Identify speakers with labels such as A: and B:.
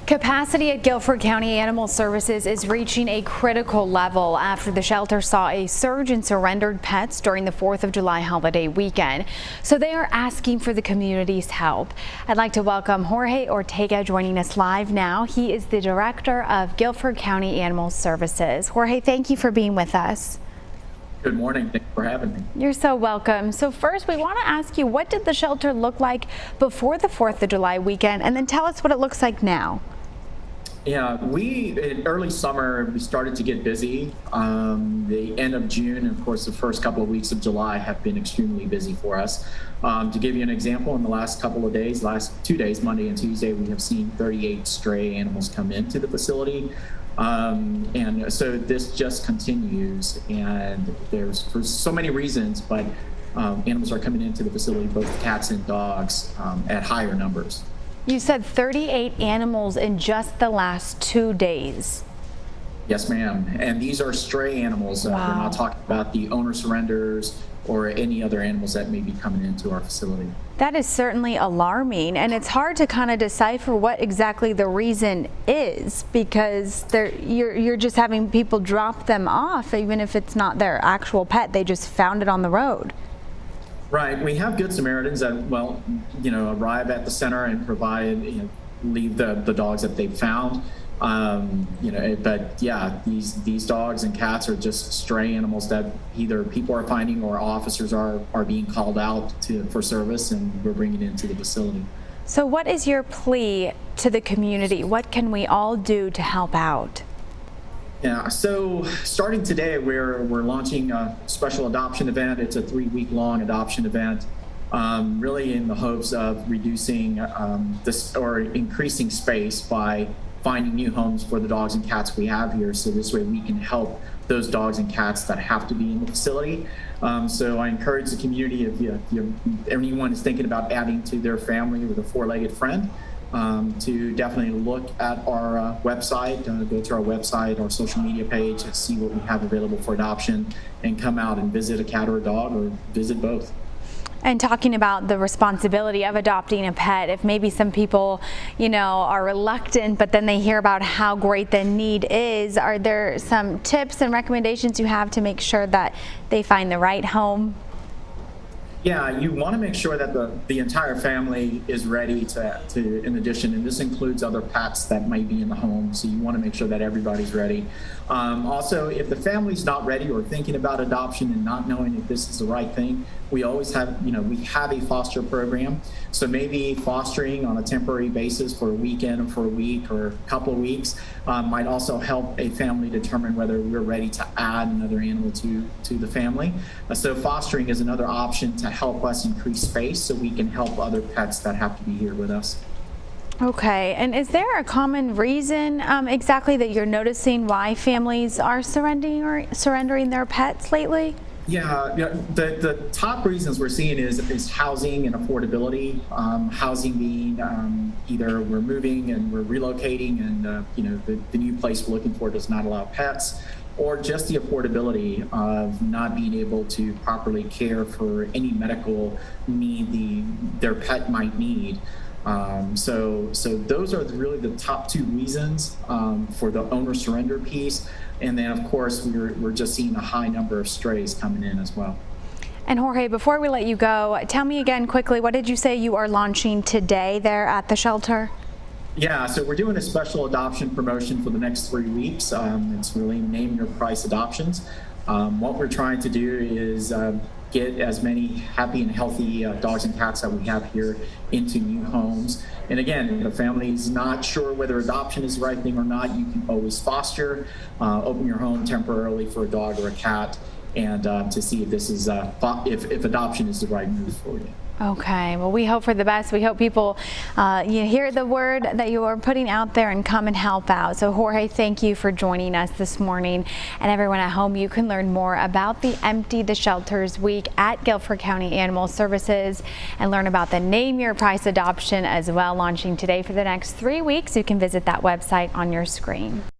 A: Capacity at Guilford County Animal Services is reaching a critical level after the shelter saw a surge in surrendered pets during the 4th of July holiday weekend. So they are asking for the community's help. I'd like to welcome Jorge Ortega joining us live now. He is the director of Guilford County Animal Services. Jorge, thank you for being with us.
B: Good morning. Thanks for having me.
A: You're so welcome. So first, we want to ask you, what did the shelter look like before the 4th of July weekend? And then tell us what it looks like now.
B: Yeah, in early summer, we started to get busy. The end of June, and of course, the first couple of weeks of July have been extremely busy for us. To give you an example, in the last couple of days, last 2 days, Monday and Tuesday, we have seen 38 stray animals come into the facility. And so this just continues, and there's for so many reasons, but animals are coming into the facility, both cats and dogs, at higher numbers.
A: You said 38 animals in just the last 2 days.
B: Yes, ma'am. And these are stray animals.
A: Wow.
B: We're not talking about the owner surrenders or any other animals that may be coming into our facility.
A: That is certainly alarming, and it's hard to kind of decipher what exactly the reason is, because you're just having people drop them off, even if it's not their actual pet. They just found it on the road.
B: Right. We have Good Samaritans that, arrive at the center and provide, leave the dogs that they've found. But yeah, these dogs and cats are just stray animals that either people are finding or officers are being called out for service, and we're bringing into the facility.
A: So what is your plea to the community? What can we all do to help out?
B: Yeah, so starting today, we're launching a special adoption event. It's a 3-week-long adoption event, really in the hopes of reducing increasing space by finding new homes for the dogs and cats we have here. So this way we can help those dogs and cats that have to be in the facility. So I encourage the community, if anyone is thinking about adding to their family with a 4-legged friend, to definitely look at our website, go to our website, our social media page, and see what we have available for adoption, and come out and visit a cat or a dog, or visit both.
A: And talking about the responsibility of adopting a pet, if maybe some people, are reluctant, but then they hear about how great the need is, are there some tips and recommendations you have to make sure that they find the right home?
B: Yeah, you want to make sure that the entire family is ready to, in addition, and this includes other pets that might be in the home, so you want to make sure that everybody's ready. Also, if the family's not ready or thinking about adoption and not knowing if this is the right thing, we always have, we have a foster program. So maybe fostering on a temporary basis for a weekend or for a week or a couple of weeks might also help a family determine whether we're ready to add another animal to the family. So fostering is another option to help us increase space so we can help other pets that have to be here with us.
A: Okay, and is there a common reason exactly that you're noticing why families are surrendering their pets lately?
B: Yeah, the top reasons we're seeing is housing and affordability. Housing being either we're moving and we're relocating, and the new place we're looking for does not allow pets, or just the affordability of not being able to properly care for any medical need their pet might need. So those are really the top 2 reasons for the owner surrender piece. And then, of course, we're just seeing a high number of strays coming in as well.
A: And Jorge, before we let you go, tell me again quickly, what did you say you are launching today there at the shelter?
B: Yeah, so we're doing a special adoption promotion for the next 3 weeks. It's really Name Your Price adoptions. What we're trying to do is get as many happy and healthy dogs and cats that we have here into new homes. And again, if a family's not sure whether adoption is the right thing or not, you can always foster, open your home temporarily for a dog or a cat, and to see if this is if adoption is the right move for you.
A: Okay, well, we hope for the best. We hope people hear the word that you are putting out there and come and help out. So Jorge, thank you for joining us this morning. And everyone at home, you can learn more about the Empty the Shelters Week at Guilford County Animal Services and learn about the Name Your Price adoption as well, launching today for the next 3 weeks. You can visit that website on your screen.